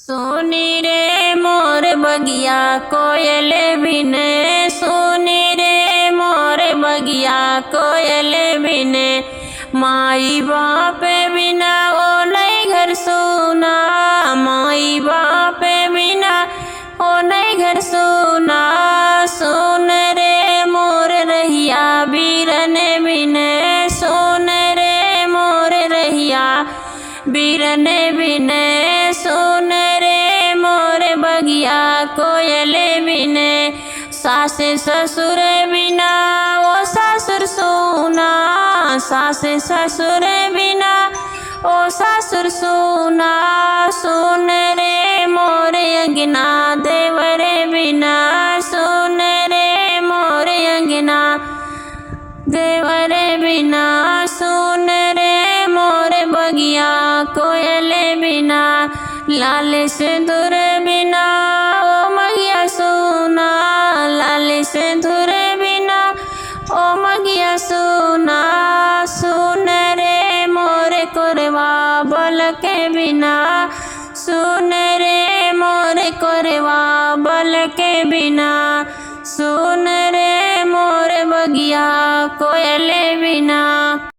सुनी रे मोर बगिया कोयल बिन, सुनी रे मोर बगिया कोयल बिन, माई बाप बिना ओ नहीं घर सुना, माई बाप बिना ओ नहीं घर सुना। सुन रे मोर रहिया बीरन बिन, सुन रे मोर रहिया बीरन बिन, सुन रे मोर बगिया कोयल बिन, सास ससुर बिना ओ ससुर सुना, सास ससुर बिना ओ ससुर सुना। सुन रे मोर अंगना देवर बिना, सुन रे मोर अंगना देवर बिना, सुन रे मोर बगिया कोयल बिना, लाल सिंदूर बिना ओ मगिया सुना, लाल सिंदूर बिना ओ मगिया सुना। सुन रे मोर कोरवा बल के बिना, सुन रे मोर कोरवा बल के बिना, सुन रे मोर बगिया कोयल बिना।